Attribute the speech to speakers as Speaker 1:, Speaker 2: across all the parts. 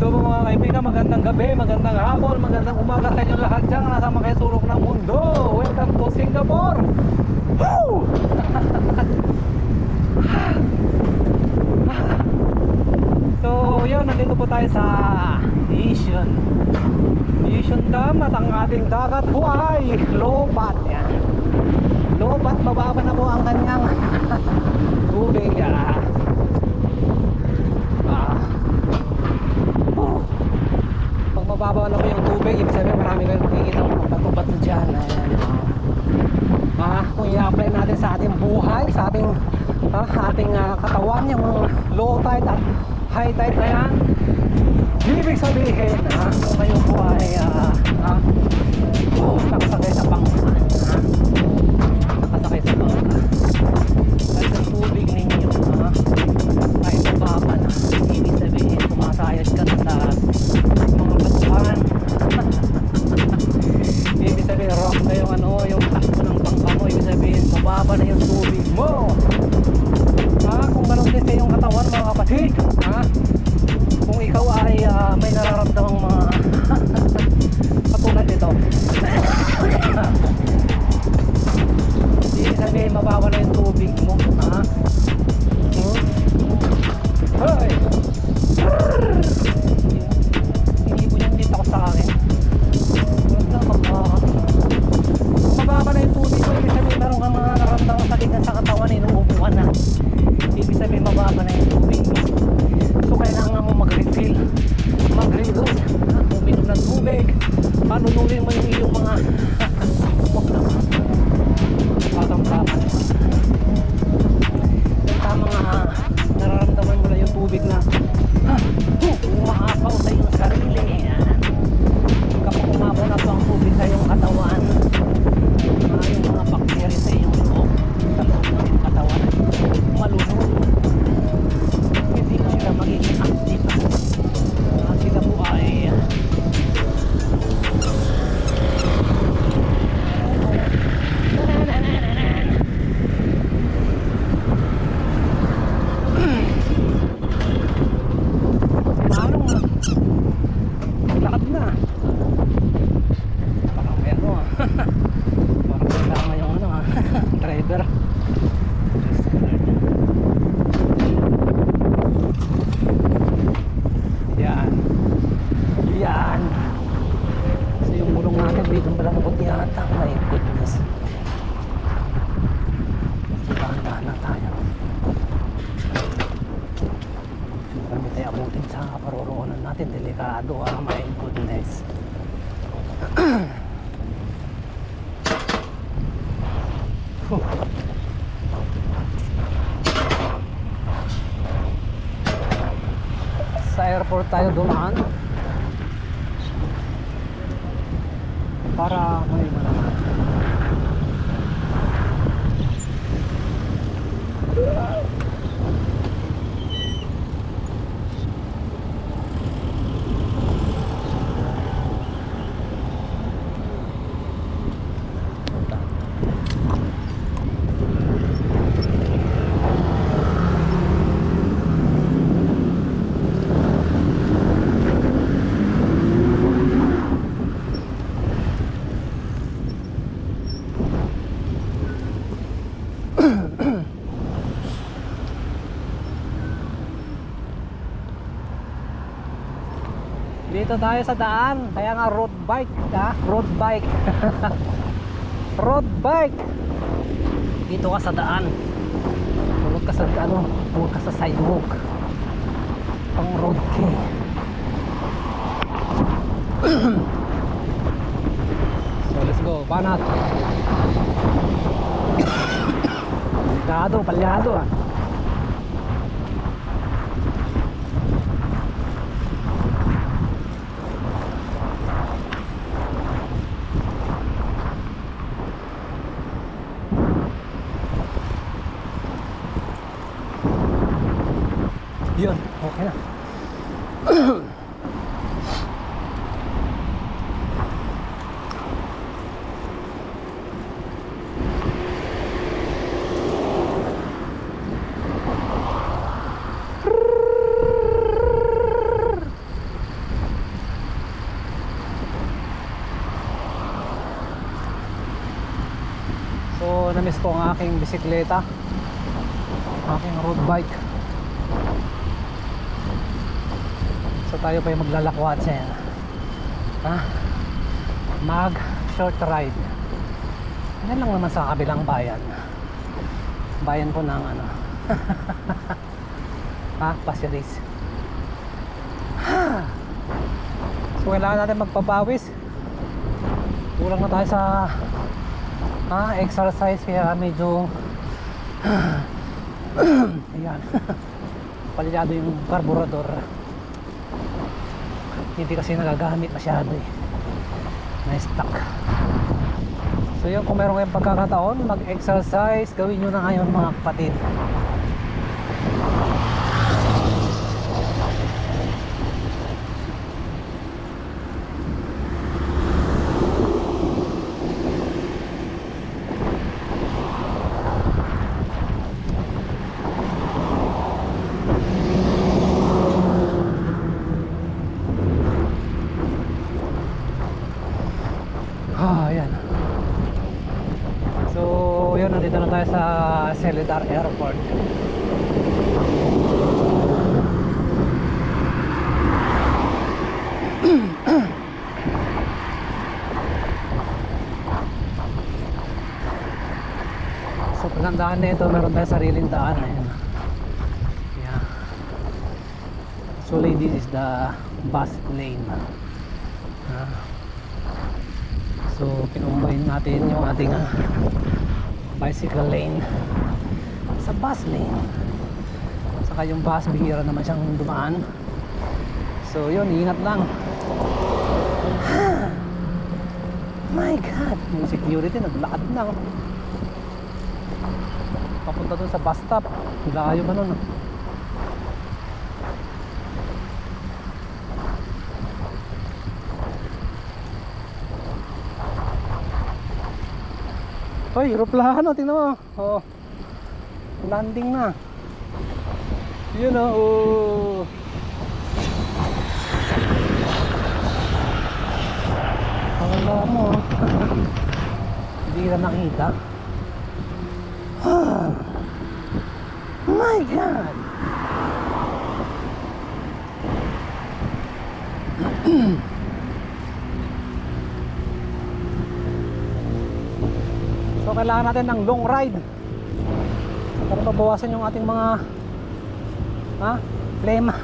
Speaker 1: So mga kaibigan, magandang gabi, magandang hapon, magandang umaga sa inyo lahat dyan nasa makisulok ng mundo. Welcome to Singapore. Woo! So yun, nandito po tayo sa Yishun Dam at ang ating dagat po ay lobat. Yan, lobat, mababa na po ang kanyang tubig. Pag mababa na po yung tubig, ibig sabihin marami kayong makikita mga bato-bato dyan. Kung i-apply natin sa ating buhay, sa ating katawan, yung mga low tide at high tide na yan, ibig sabihin kung kayo po ay nakasakay sa bangka, nakasakay sa bangka, kahit ang tubig ninyo kahit mababa na, ibig sabihin pumasayad ka sa mga batuhan. Ibig sabihin rock na yung takbo ng bangka mo, ibig sabihin mababa na yung tubig mo. Kung ganoon din sa iyong katawan mga kapatid, kung ikaw ay may nararamdamang mga katulad nito, ibig sabihin mababa na yung tubig mo. Hey! Hindi po yan dito ako sa akin. Mababa na yung tubig mo, ibig sabihin meron kang mga nararamdamang sakit sa katawan, inuupuan na. Ibig sabihin mababa na yung tubig mo. So kailangan mo mag-refill, mag-reload, uminom ng tubig, panununin mo yung iyong mga huwag naman patang-tama yung tamang nararamdaman mo na yung tubig na umaapaw sa iyong sarili. Kapag umapaw na po ang tubig sa iyong katawan, yung mga bacteria sa iyong loob, sa loob ng iyong katawan, malunod, hindi na sila magiging active. Sila po ay lakad na. Parang may parang kasama yung driver. Yan. So yung mulong natin dito malambot yata. My goodness. Dahan-dahan na tayo. Marami tayo abutin sa paroroonan natin. Delikado. My goodness. Sa airport tayo dumaan para may malaman. Dito tayo sa daan, kaya nga road bike, road bike. Road bike. Dito ka sa daan. Huwag ka sa huwag ka sa sidewalk. Pang road key. So let's go, banat. Palyado. Yun, okay na. na-miss ko ang aking bisikleta, aking road bike. So tayo pa yung maglalakwat siya, mag short ride. Yan lang naman sa kabilang bayan po ng ano Pasyaris. So kailangan natin magpapawis, kulang na tayo sa exercise, kaya medyo ayan palyado yung karburador, hindi kasi nagagamit masyado na-stuck. So yun, kung meron kayong pagkakataon mag-exercise, gawin nyo na ngayon mga kapatid. Ayan. So yun, nandito na tayo sa Celidar Airport. So pagandaan na ito, meron tayong sariling daan. Ayan. Yeah. So this is the bus lane. So kinumbine natin yung ating bicycle lane sa bus lane. Saka yung bus, bihira naman siyang dumaan. So yun, ingat lang. My God, yung security naglakad na papunta dun sa bus stop. Layo ba nun? Hoy, aeroplano, tingnan mo. Oh. Landing na. Yun oh. Akala mo. Hindi kita nakita. My God. So kailangan natin ng long ride para mabawasan yung ating mga plema.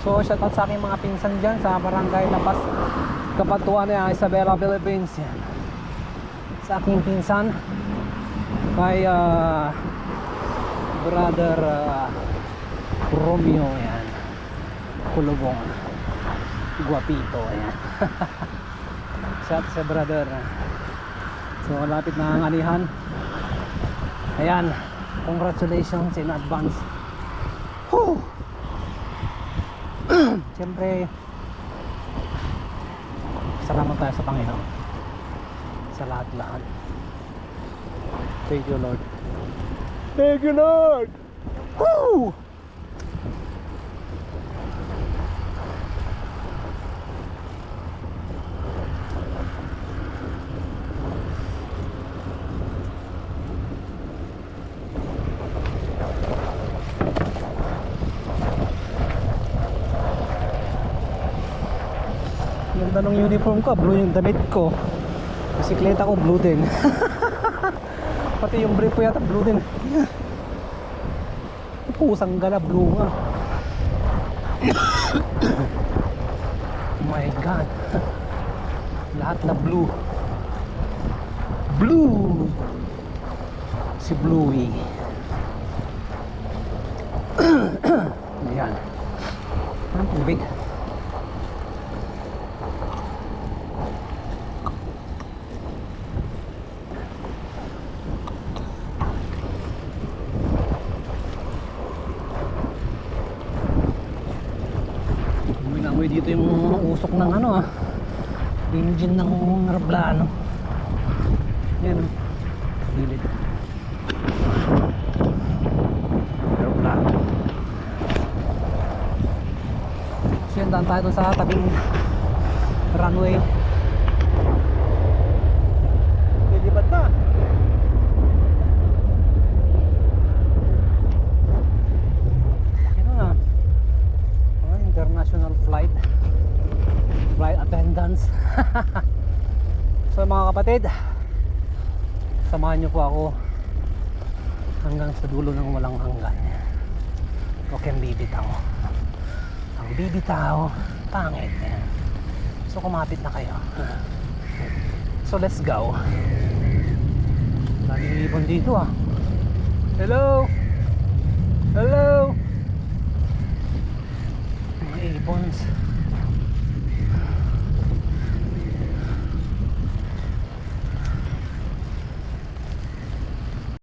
Speaker 1: So shoutout sa aking mga pinsan dyan sa Barangay Lapas, Kapatuan, Isabela, Philippines. Yan. Sa aking pinsan kay brother Romeo, yan, Kulubong, Guapito, yan. Shout sa brother. So malapit na ang anihan. Ayan, congratulations in advance. Whew! Siyempre salamat tayo sa Panginoon sa lahat-lahat. Thank you Lord. Thank you Lord. Woo! Ganda ng uniform ko, blue yung damit ko. Bisikleta ko blue din. Pati yung brief ko yata blue din. Pusang gala, blue nga. Oh my God. Lahat na blue. Blue. Si Bluey. Yan. Ang tubig. usok ng ano engine ng aeroplano. Yan gilid aeroplano. So yan, daan tayo sa tabing runway. Lilipad na. International flight attendants. So mga kapatid, samahan nyo po ako hanggang sa dulo ng walang hanggan. Okay, ang bibitaw. Ang bibitaw, pangit. So kumapit na kayo. So let's go. Daming ibon dito ah. Hello.